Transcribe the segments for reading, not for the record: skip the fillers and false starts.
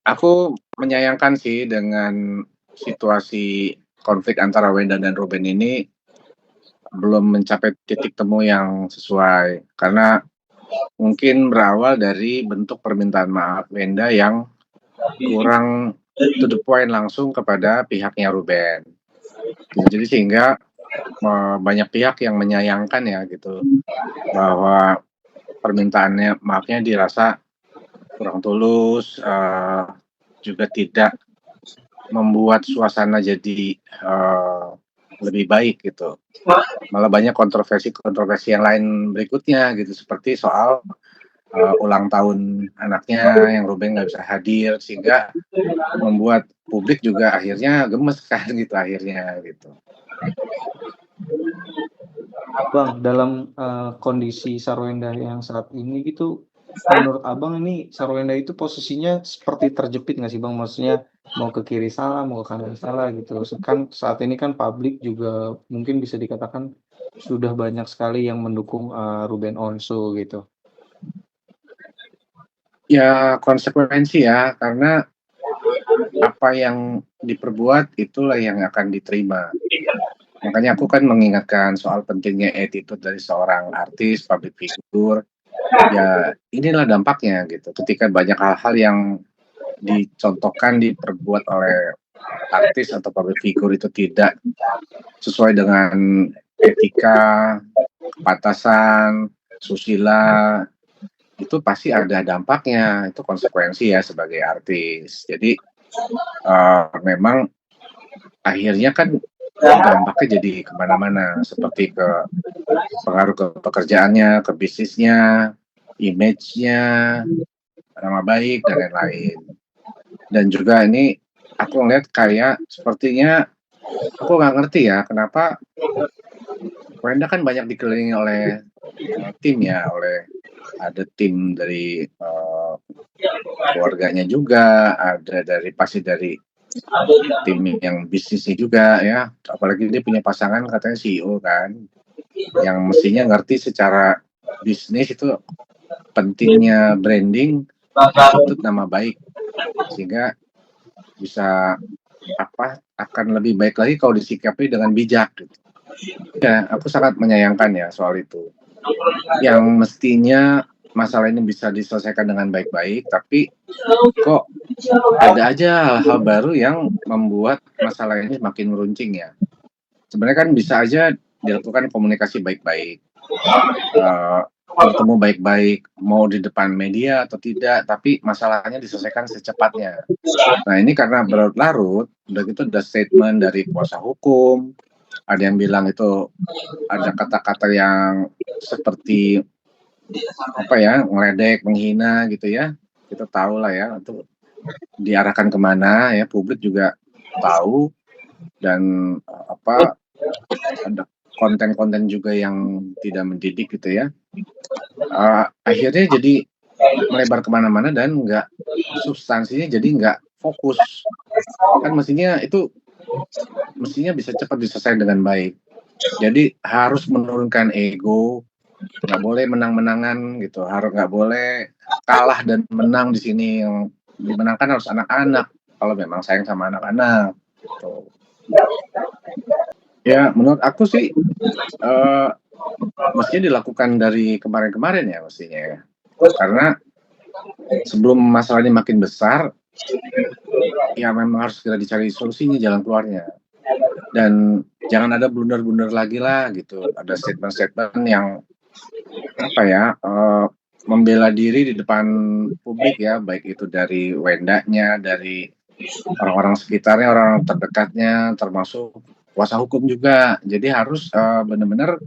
Aku menyayangkan sih dengan situasi konflik antara Wenda dan Ruben ini belum mencapai titik temu yang sesuai. Karena mungkin berawal dari bentuk permintaan maaf Wenda yang kurang to the point langsung kepada pihaknya Ruben. Gitu. Jadi sehingga banyak pihak yang menyayangkan ya gitu bahwa permintaannya maafnya dirasa kurang tulus, juga tidak membuat suasana jadi, lebih baik gitu. Malah banyak kontroversi-kontroversi yang lain berikutnya gitu, seperti soal, ulang tahun anaknya yang Ruben nggak bisa hadir, sehingga membuat publik juga akhirnya gemes kan gitu akhirnya gitu. Bang, dalam, kondisi Sarwenda yang saat ini gitu, menurut Abang ini Sarwenda itu posisinya seperti terjepit nggak sih Bang? Maksudnya mau ke kiri salah, mau ke kanan salah gitu. Kan saat ini kan publik juga mungkin bisa dikatakan sudah banyak sekali yang mendukung, Ruben Onsu gitu. Ya konsekuensi ya, karena apa yang diperbuat itulah yang akan diterima. Makanya aku kan mengingatkan soal pentingnya attitude dari seorang artis, public figure. Ya inilah dampaknya gitu. Ketika banyak hal-hal yang dicontohkan, diperbuat oleh artis atau public figure itu tidak sesuai dengan etika, kepatasan, susila, itu pasti ada dampaknya. Itu konsekuensi ya sebagai artis. Jadi memang akhirnya kan dampaknya jadi kemana-mana, seperti ke pengaruh ke pekerjaannya, ke bisnisnya, image-nya, nama baik, dan lain-lain. Dan juga ini aku ngeliat kayak sepertinya aku nggak ngerti ya kenapa Wenda kan banyak dikelilingi oleh tim ya, oleh ada tim dari keluarganya juga, ada dari pasti dari tim yang bisnisnya juga ya, apalagi dia punya pasangan katanya CEO kan, yang mestinya ngerti secara bisnis itu pentingnya branding, attitude, nama baik, sehingga bisa akan lebih baik lagi kalau disikapi dengan bijak gitu. Ya, aku sangat menyayangkan ya soal itu. Yang mestinya masalah ini bisa diselesaikan dengan baik-baik, tapi kok ada aja hal-hal baru yang membuat masalah ini makin meruncing ya. Sebenarnya kan bisa aja dilakukan komunikasi baik-baik, bertemu baik-baik, mau di depan media atau tidak, tapi masalahnya diselesaikan secepatnya. Nah ini karena berlarut, udah gitu ada statement dari kuasa hukum, ada yang bilang itu ada kata-kata yang seperti ngeledek, menghina gitu ya. Kita tahu lah ya itu diarahkan kemana ya, publik juga tahu, dan ada konten-konten juga yang tidak mendidik gitu ya. Akhirnya jadi melebar kemana-mana dan substansinya jadi nggak fokus. Kan mestinya bisa cepat diselesaikan dengan baik. Jadi harus menurunkan ego, nggak boleh menang-menangan gitu, harus nggak boleh kalah dan menang di sini, yang dimenangkan harus anak-anak kalau memang sayang sama anak-anak gitu. Ya menurut aku sih mestinya dilakukan dari kemarin-kemarin ya mestinya ya, karena sebelum masalah ini makin besar ya memang harus segera dicari solusinya, jalan keluarnya, dan jangan ada blunder-blunder lagi lah gitu, ada statement-statement yang membela diri di depan publik ya, baik itu dari Wendanya, dari orang-orang sekitarnya, orang terdekatnya, termasuk kuasa hukum juga. Jadi harus benar-benar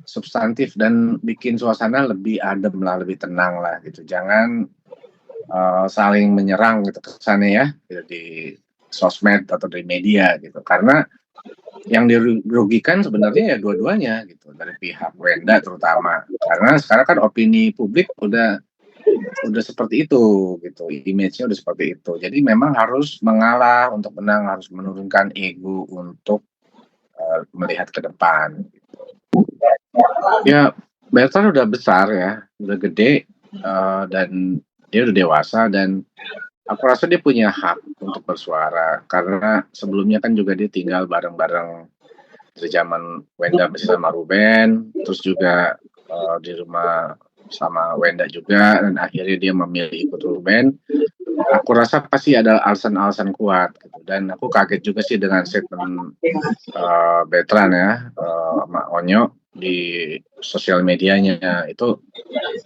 substantif dan bikin suasana lebih adem lah, lebih tenang lah gitu. Jangan saling menyerang gitu kesannya ya, gitu, di sosmed atau di media gitu. Karena yang dirugikan sebenarnya ya dua-duanya gitu, dari pihak Wenda terutama. Karena sekarang kan opini publik udah seperti itu gitu, image-nya udah seperti itu. Jadi memang harus mengalah untuk menang, harus menurunkan ego untuk melihat ke depan. Ya, Bertan udah besar ya, udah gede, dan dia udah dewasa, dan Aku rasa dia punya hak untuk bersuara, karena sebelumnya kan juga dia tinggal bareng-bareng dari zaman Wenda masih sama Ruben, terus juga di rumah sama Wenda juga, dan akhirnya dia memilih ikut Ruben. Aku rasa pasti ada alasan-alasan kuat gitu. Dan aku kaget juga sih dengan statement Betran ya, sama Onyo di sosial medianya itu.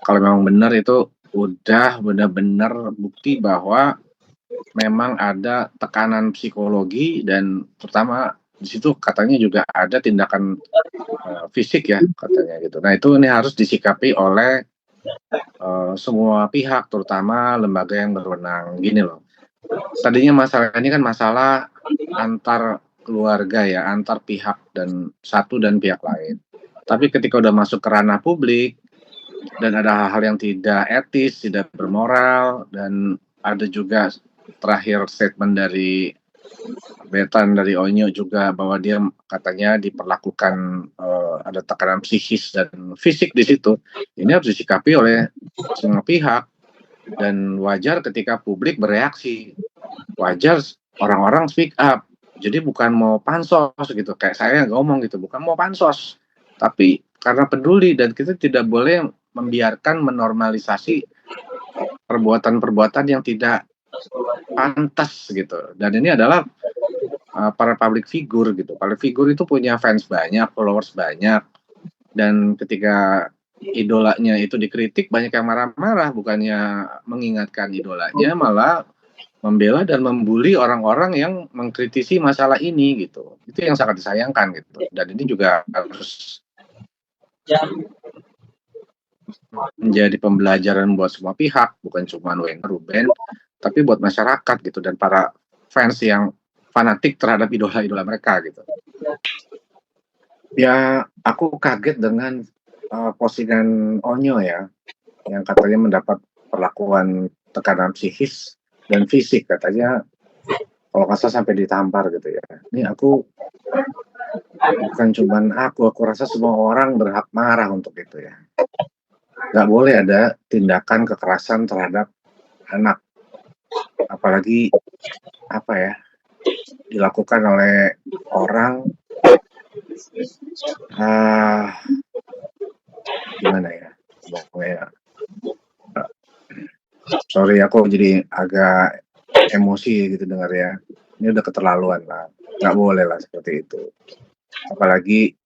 Kalau memang benar itu udah benar-benar bukti bahwa memang ada tekanan psikologi, dan terutama di situ katanya juga ada tindakan fisik ya katanya gitu. Nah itu ini harus disikapi oleh semua pihak, terutama lembaga yang berwenang. Gini loh, tadinya masalah ini kan masalah antar keluarga ya, antar pihak dan satu dan pihak lain. Tapi ketika udah masuk ke ranah publik dan ada hal-hal yang tidak etis, tidak bermoral, dan ada juga terakhir statement dari Betan dari Onyo juga bahwa dia katanya diperlakukan ada tekanan psikis dan fisik di situ. Ini harus disikapi oleh semua pihak, dan wajar ketika publik bereaksi. Wajar orang-orang speak up. Jadi bukan mau pansos gitu, kayak saya ngomong gitu, bukan mau pansos, tapi karena peduli, dan kita tidak boleh membiarkan menormalisasi perbuatan-perbuatan yang tidak pantas gitu. Dan ini adalah para public figure gitu. Public figure itu punya fans banyak, followers banyak, dan ketika idolanya itu dikritik banyak yang marah-marah, bukannya mengingatkan idolanya, malah membela dan membuli orang-orang yang mengkritisi masalah ini gitu. Itu yang sangat disayangkan gitu. Dan ini juga harus menjadi pembelajaran buat semua pihak, bukan cuma Wenda Ruben, tapi buat masyarakat gitu, dan para fans yang fanatik terhadap idola-idola mereka gitu. Ya, aku kaget dengan postingan Onyo ya, yang katanya mendapat perlakuan tekanan psikis dan fisik, katanya kalau nggak salah sampai ditampar gitu ya. Ini bukan cuman aku rasa semua orang berhak marah untuk itu ya. Nggak boleh ada tindakan kekerasan terhadap anak, apalagi apa ya, dilakukan oleh orang gimana ya, pokoknya sorry aku jadi agak emosi gitu dengar ya. Ini udah keterlaluan lah, nggak boleh lah seperti itu. Apalagi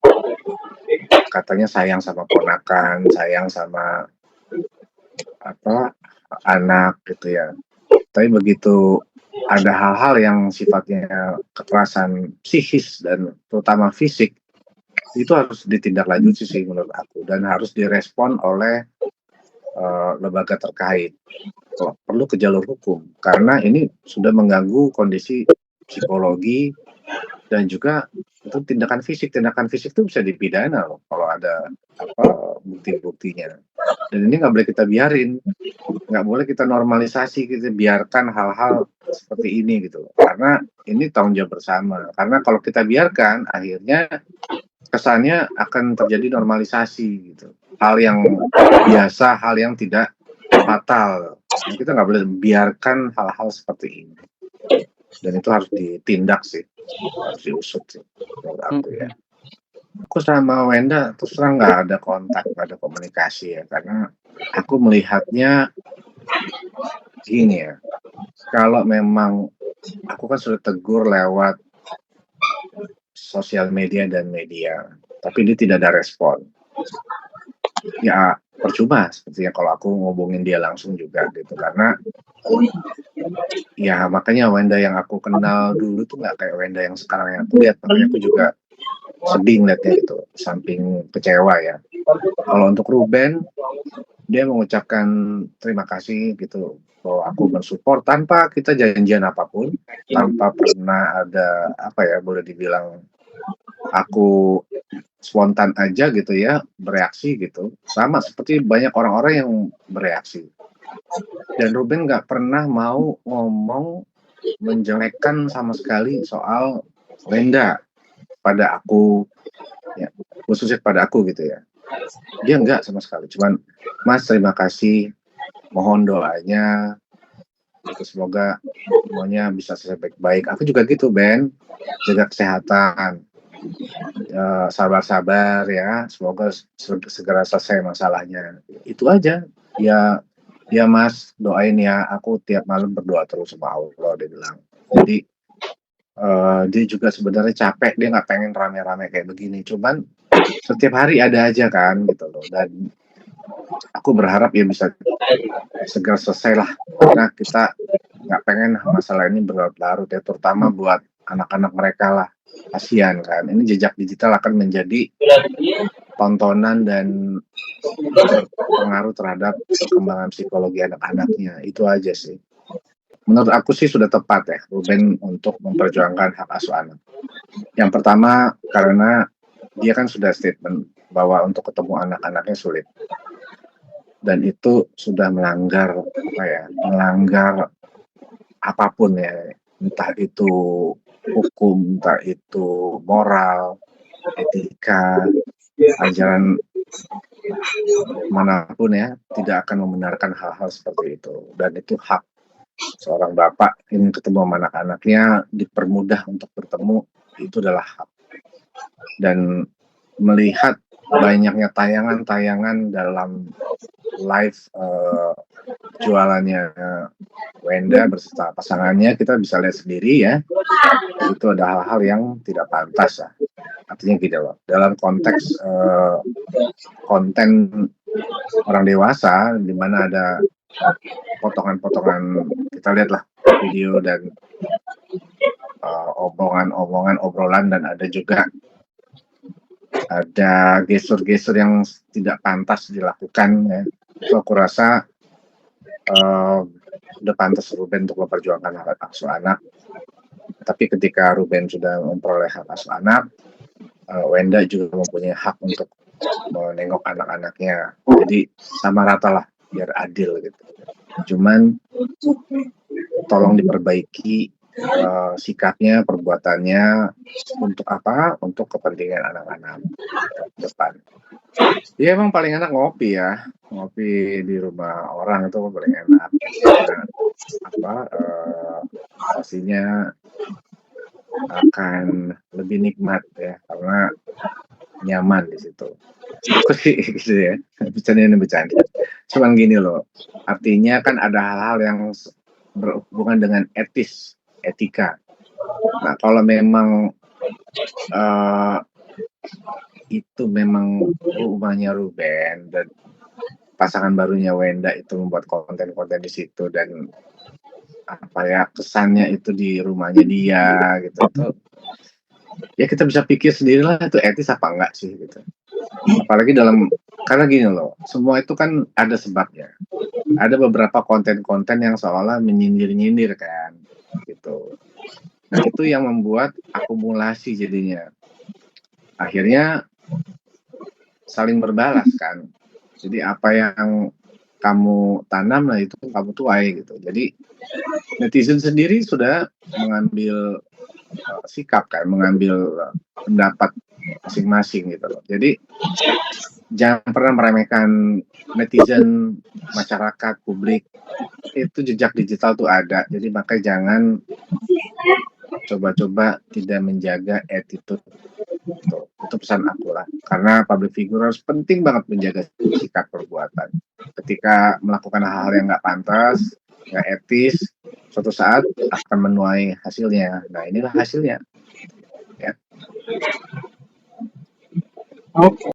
katanya sayang sama ponakan, sayang sama anak gitu ya. Tapi begitu ada hal-hal yang sifatnya kekerasan psikis dan terutama fisik, itu harus ditindaklanjuti sih menurut aku, dan harus direspon oleh lembaga terkait. Kalau perlu ke jalur hukum, karena ini sudah mengganggu kondisi psikologi, dan juga itu tindakan fisik itu bisa dipidana loh kalau ada bukti-buktinya. Dan ini nggak boleh kita biarin, nggak boleh kita normalisasi, kita biarkan hal-hal seperti ini gitu, karena ini tanggung jawab bersama. Karena kalau kita biarkan, akhirnya kesannya akan terjadi normalisasi gitu, hal yang biasa, hal yang tidak fatal. Nah, kita nggak boleh biarkan hal-hal seperti ini, dan itu harus ditindak sih, harus diusut sih menurut aku ya. Aku sama Wenda terus terang nggak ada kontak, nggak ada komunikasi ya, karena aku melihatnya gini ya, kalau memang aku kan sudah tegur lewat sosial media dan media, tapi dia tidak ada respon. Ya percuma sepertinya kalau aku ngobongin dia langsung juga gitu, karena ya makanya Wenda yang aku kenal dulu tuh nggak kayak Wenda yang sekarang yang aku lihat, makanya aku juga sedih ngeliatnya gitu, samping kecewa ya. Kalau untuk Ruben, dia mengucapkan terima kasih gitu, bahwa aku mensupport tanpa kita janjian apapun, tanpa pernah ada boleh dibilang aku spontan aja gitu ya bereaksi gitu, sama seperti banyak orang-orang yang bereaksi. Dan Ruben nggak pernah mau ngomong menjelekkan sama sekali soal Wenda pada aku ya, khususnya pada aku gitu ya. Dia enggak sama sekali, cuman Mas terima kasih, mohon doanya, Semoga semuanya bisa baik-baik. Aku juga gitu, Ben, jaga kesehatan, sabar-sabar ya, semoga segera selesai masalahnya. Itu aja. Ya, ya Mas, doain ya, aku tiap malam berdoa terus sama Allah, dia bilang. Jadi dia juga sebenarnya capek, dia nggak pengen rame-rame kayak begini, cuman setiap hari ada aja kan gitu loh, dan aku berharap ya bisa segera selesai lah, karena kita nggak pengen masalah ini berlarut-larut ya, terutama buat anak-anak mereka lah, kasihan kan. Ini jejak digital akan menjadi tontonan dan berpengaruh terhadap perkembangan psikologi anak-anaknya, itu aja sih. Menurut aku sih sudah tepat ya Ruben untuk memperjuangkan hak asuh anak. Yang pertama karena dia kan sudah statement bahwa untuk ketemu anak-anaknya sulit. Dan itu sudah melanggar melanggar apapun ya, entah itu hukum, entah itu moral, etika, ajaran manapun ya, tidak akan membenarkan hal-hal seperti itu. Dan itu hak seorang bapak ingin ketemu sama anak-anaknya, dipermudah untuk bertemu, itu adalah hak. Dan melihat banyaknya tayangan-tayangan dalam live jualannya Wenda beserta pasangannya, kita bisa lihat sendiri ya, itu ada hal-hal yang tidak pantas ya. Artinya gitu loh, dalam konteks konten orang dewasa, di mana ada potongan-potongan, kita lihatlah video dan omongan-omongan, obrolan, dan ada juga ada gestur-gestur yang tidak pantas dilakukan ya. So, aku rasa udah pantas Ruben untuk memperjuangkan hak asuh anak. Tapi ketika Ruben sudah memperoleh hak asuh anak, Wenda juga mempunyai hak untuk menengok anak-anaknya. Jadi sama rata lah, biar adil gitu. Cuman tolong diperbaiki sikapnya, perbuatannya, untuk apa? Untuk kepentingan anak-anak depan. Ya emang paling enak ngopi ya, ngopi di rumah orang itu paling enak. Nah, pastinya akan lebih nikmat ya, karena nyaman di situ. Aku sih gitu ya, bercanda. Cuman gini loh, artinya kan ada hal-hal yang berhubungan dengan etika. Nah, kalau memang itu memang rumahnya Ruben dan pasangan barunya Wenda itu membuat konten-konten di situ, dan kesannya itu di rumahnya dia gitu, ya kita bisa pikir sendirilah itu etis apa enggak sih gitu. Apalagi karena gini loh, semua itu kan ada sebabnya. Ada beberapa konten-konten yang seolah menyindir-nyindir kan gitu. Nah, itu yang membuat akumulasi jadinya. Akhirnya saling berbalas kan. Jadi apa yang kamu tanam, nah itu kamu tuai gitu. Jadi netizen sendiri sudah mengambil sikap kan, mengambil pendapat masing-masing gitu loh. Jadi jangan pernah meremehkan netizen, masyarakat, publik. Itu jejak digital tuh ada. Jadi makanya jangan coba-coba tidak menjaga attitude. Itu pesan aku lah. Karena public figure harus penting banget menjaga sikap perbuatan. Ketika melakukan hal-hal yang nggak pantas, nggak etis, suatu saat akan menuai hasilnya. Nah, inilah hasilnya. Ya. Oke.